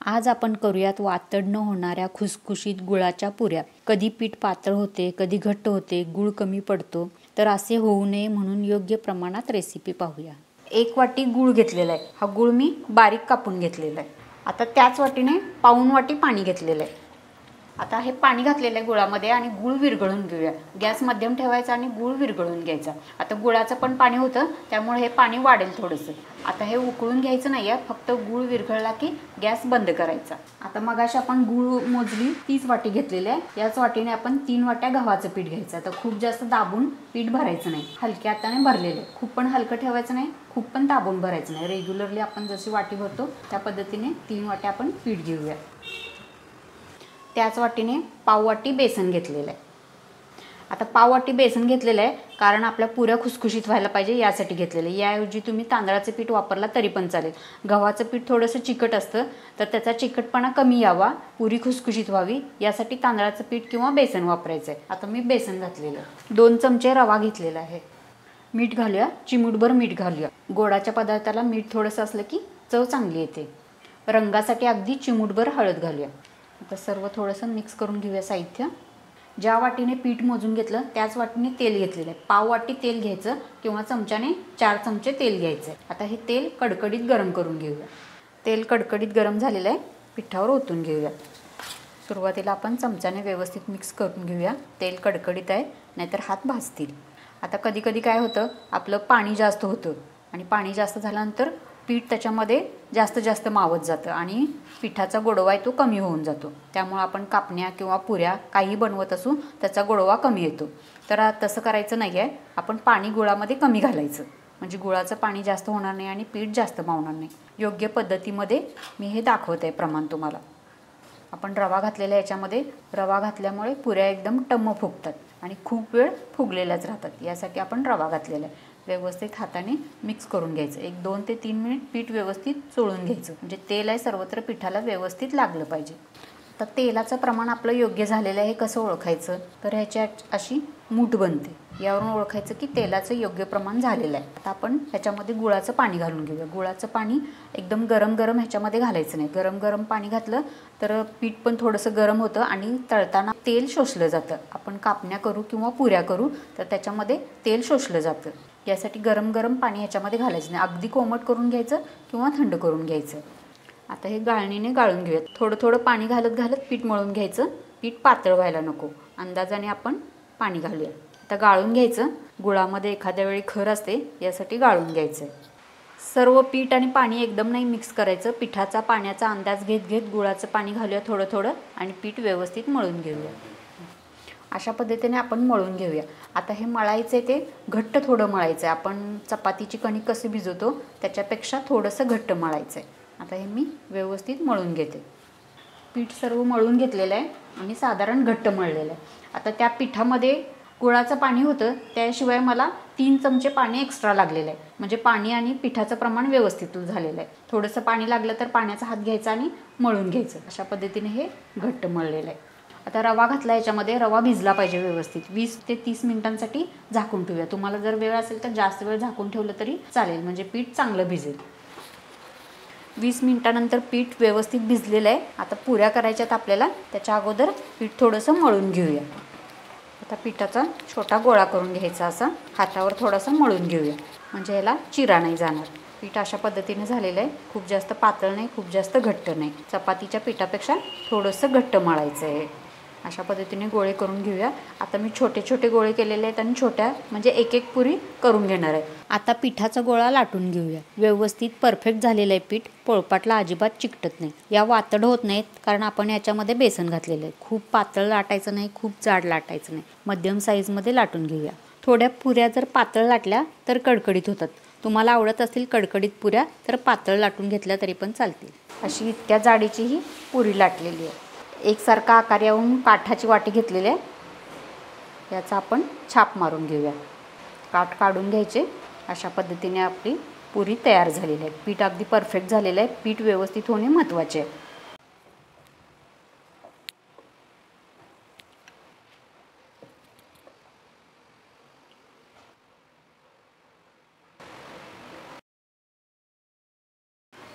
आज आपण करूयात वातड न होणाऱ्या खुसखुशीत गुळाच्या पुऱ्या। कधी पीठ पातळ होते, कधी घट्ट होते, गुळ कमी पडतो, तर असे होऊ नये म्हणून योग्य प्रमाणात रेसिपी पाहूया। 1 वाटी गुळ घेतलेला आहे। हा गुळ मी बारीक कापून घेतलेला आहे। आता त्याच वाटीने पाऊण वाटी पाणी घेतलेलं आहे। आता हे पाणी घातलेलं आहे गुळामध्ये आणि गुळ विरघळून घेऊया। गॅस मध्यम ठेवायचा आणि गुळ विरघळून घ्यायचा। आता गुळाचं पण पाणी होतं त्यामुळे हे पाणी वाढेल थोडंसं। आता हे उकळून घ्यायचं नाहीये, फक्त गुळ विरघळला की गॅस बंद करायचा। आता मगाशी आपण गुळ मोजली 30 वाटी घेतलेली आहे। याच वाटीने आपण 3 वाट्या गव्हाचं पीठ घ्यायचं। आता खूप जास्त दाबून पीठ भरायचं नाही, हलक्या हाताने भरलेलं आहे। खूप पण हलकं ठेवायचं नाही, खूप पण दाबून भरायचं नाही। रेग्युलरली आपण जशी वाटी भरतो त्या पद्धतीने 3 वाट्या आपण पीठ घेऊया। त्याच वाटीने पाव वाटी बेसन घेतलेलं आहे। आता पाव वाटी बेसन घेतलेलं आहे कारण आपल्या पुऱ्या खुसखुशीत व्हायला पाहिजे यासाठी घेतलेलं आहे। याऐवजी तुम्ही तांदळाचं पीठ वापरला तरी पण चालेल। गव्हाचं पीठ थोडंसं चिकट असतं, तर त्याचा चिकटपणा कमी यावा, पुरी खुसखुशीत व्हावी यासाठी तांदळाचं पीठ किंवा बेसन वापरायचं आहे। आता मी बेसन घातलेलं आहे। 2 चमचे रवा घेतलेला आहे। मीठ घालूया, चिमूटभर मीठ घालूया। गोडाच्या पदार्थाला मीठ थोडंसं असलं की चव चांगली येते। रंगासाठी अगदी चिमूटभर हळद घालूया। आता सर्व थोडंसं मिक्स करून घेऊया साहित्य। ज्या वाटीने पीठ मोजून घेतलं त्याच वाटीने तेल घेतलेलं आहे। पाव वाटी तेल घ्यायचं किंवा चमच्याने 4 चमचे तेल घ्यायचं। आता हे तेल कडकडीत गरम करून घेऊया। तेल कडकडीत गरम झालेलं आहे, पिठावर ओतून घेऊया। सुरुवातीला आपण चमच्याने व्यवस्थित मिक्स करून घेऊया। तेल कडकडीत आहे, नाहीतर हात भाजतील। आता कधी कधी काय होतं, आपलं पाणी जास्त होतं आणि पाणी जास्त झाल्यानंतर पीठ त्याच्यामध्ये जास्त मावत जातं आणि पिठाचा गोडवा आहे तो कमी होऊन जातो। त्यामुळे आपण कापण्या किंवा पुऱ्या काही बनवत असू त्याचा गोडवा कमी येतो। तर तसं करायचं नाही आहे। आपण पाणी गुळामध्ये कमी घालायचं, म्हणजे गुळाचं पाणी जास्त होणार नाही आणि पीठ जास्त मावणार नाही। योग्य पद्धतीमध्ये मी हे दाखवत आहे प्रमाण तुम्हाला। आपण रवा घातलेला याच्यामध्ये, रवा घातल्यामुळे पुऱ्या एकदम टम्म फुगतात आणि खूप वेळ फुगलेल्याच राहतात, यासाठी आपण रवा घातलेला आहे। व्यवस्थित हाताने मिक्स करून घ्यायचं। 1-2 ते 3 मिनिट पीठ व्यवस्थित चोळून घ्यायचं, म्हणजे तेल आहे सर्वत्र पिठाला व्यवस्थित लागलं पाहिजे। आता तेलाचं प्रमाण आपलं योग्य झालेलं आहे हे कसं ओळखायचं, तर ह्याच्यात अशी मूठ बनते, यावरून ओळखायचं की तेलाचं योग्य प्रमाण झालेलं आहे। आता आपण ह्याच्यामध्ये गुळाचं पाणी घालून घेऊया। गुळाचं पाणी एकदम गरम ह्याच्यामध्ये घालायचं नाही। गरम पाणी घातलं तर पीठ पण थोडंसं गरम होतं आणि तळताना तेल शोषलं जातं। आपण कापण्या करू किंवा पुऱ्या करू तर त्याच्यामध्ये तेल शोषलं जातं, यासाठी गरम पाणी ह्याच्यामध्ये घालायचं नाही। अगदी कोमट करून घ्यायचं किंवा थंड करून घ्यायचं। आता हे गाळणीने गाळून घेऊयात। थोडं पाणी घालत पीठ मळून घ्यायचं। पीठ पातळ व्हायला नको, अंदाजाने आपण पाणी घालूया। आता गाळून घ्यायचं। गुळामध्ये एखाद्या वेळी खर असते, यासाठी गाळून घ्यायचं। सर्व पीठ आणि पाणी एकदम नाही मिक्स करायचं। पिठाचा पाण्याचा अंदाज घेत गुळाचं पाणी घालूया थोडं आणि पीठ व्यवस्थित मळून घेऊया। अशा पद्धतीने आपण मळून घेऊया। आता हे मळायचं आहे ते घट्ट थोडं मळायचं आहे। आपण चपातीची कणिक कशी भिजवतो त्याच्यापेक्षा थोडंसं घट्ट मळायचं आहे। आता हे मी व्यवस्थित मळून घेते। पीठ सर्व मळून घेतलेलं आहे आणि साधारण घट्ट मळलेलं आहे। आता त्या पिठामध्ये गुळाचं पाणी होतं, त्याशिवाय मला 3 चमचे पाणी एक्स्ट्रा लागलेलं आहे, म्हणजे पाणी आणि पिठाचं प्रमाण व्यवस्थित झालेलं आहे। थोडंसं पाणी लागलं तर पाण्याचा हात घ्यायचा आणि मळून घ्यायचं। अशा पद्धतीने हे घट्ट मळलेलं आहे। आता रवा घातला याच्यामध्ये, रवा भिजला पाहिजे व्यवस्थित। 20 ते 30 मिनिटांसाठी झाकून ठेवूया। तुम्हाला जर वेळ असेल तर जास्त वेळ झाकून ठेवलं तरी चालेल, म्हणजे पीठ चांगलं भिजेल। 20 मिनिटानंतर पीठ व्यवस्थित भिजलेलं आहे। आता पुऱ्या करायच्यात आपल्याला, त्याच्या अगोदर पीठ थोडंसं मळून घेऊया। आता पिठाचा छोटा गोळा करून घ्यायचा, असा हातावर थोडासा मळून घेऊया, म्हणजे याला चिरा नाही जाणार। पीठ अशा पद्धतीने झालेलं आहे। खूप जास्त पातळ नाही, खूप जास्त घट्ट नाही। चपातीच्या पिठापेक्षा थोडंसं घट्ट मळायचं आहे। अशा पद्धतीने गोळे करून घेऊया। आता मी छोटे गोळे केलेले आहेत आणि छोट्या म्हणजे एक पुरी करून घेणार आहे। आता पिठाचा गोळा लाटून घेऊया। व्यवस्थित परफेक्ट झालेलं आहे पीठ, पोळपाटला अजिबात चिकटत नाही। या वातड होत नाहीत कारण आपण याच्यामध्ये बेसन घातलेलं आहे। खूप पातळ लाटायचं नाही, खूप जाड लाटायचं नाही, मध्यम साईजमध्ये लाटून घेऊया। थोड्या पुऱ्या जर पातळ लाटल्या तर कडकडीत होतात। तुम्हाला आवडत असतील कडकडीत पुऱ्या तर पातळ लाटून घेतल्या तरी पण चालतील। अशी इतक्या जाडीची ही पुरी लाटलेली आहे। एकसारखा आकार येऊन काठाची वाटी घेतलेली आहे, याचा आपण छाप मारून घेऊया। काठ काढून घ्यायचे। अशा पद्धतीने आपली पुरी तयार झालेली आहे। पीठ अगदी परफेक्ट झालेलं आहे। पीठ व्यवस्थित होणे महत्त्वाचे आहे।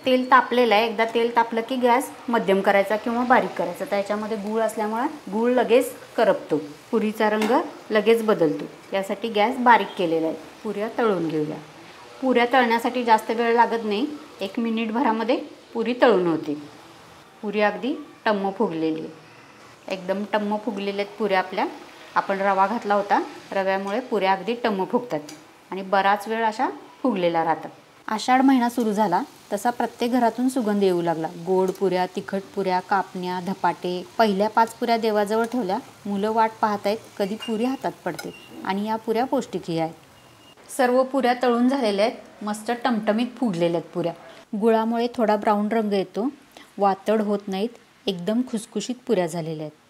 तेल तापलेलं आहे. एकदा तेल तापलं की गॅस मध्यम करायचा किंवा बारीक करायचा. त्याच्यामध्ये गूळ असल्यामुळे गूळ लगेच करपतो, पुरीचा रंग लगेच बदलतो. यासाठी गॅस बारीक केलेला आहे. पुऱ्या तळून घेऊया. पुऱ्या तळण्यासाठी जास्त वेळ लागत नाही. 1 मिनिटभरामध्ये पुरी तळून होते. पुरी अगदी टम्म फुगलेली आहे. एकदम टम्म फुगलेल्या आहेत पुऱ्या आपल्या. आपण रवा घातला होता, रव्यामुळे पुऱ्या अगदी टम्म फुगतात आणि बराच वेळ अशा फुगलेल्या राहतात. आषाढ महिना सुरू झाला तसा प्रत्येक घरातून सुगंध येऊ लागला. गोड पुऱ्या, तिखट पुऱ्या, कापण्या, धपाटे. पहिल्या 5 पुऱ्या देवाजवळ ठेवल्या. मुलं वाट पाहत आहेत कधी पुरी हातात पडते. आणि या पुऱ्या पौष्टिकही आहेत. सर्व पुऱ्या तळून झालेल्या आहेत. मस्त टमटमीत फुगलेल्या आहेत पुऱ्या. गुळामुळे थोडा ब्राऊन रंग येतो. वातड होत नाहीत. एकदम खुसखुशीत पुऱ्या झालेल्या आहेत.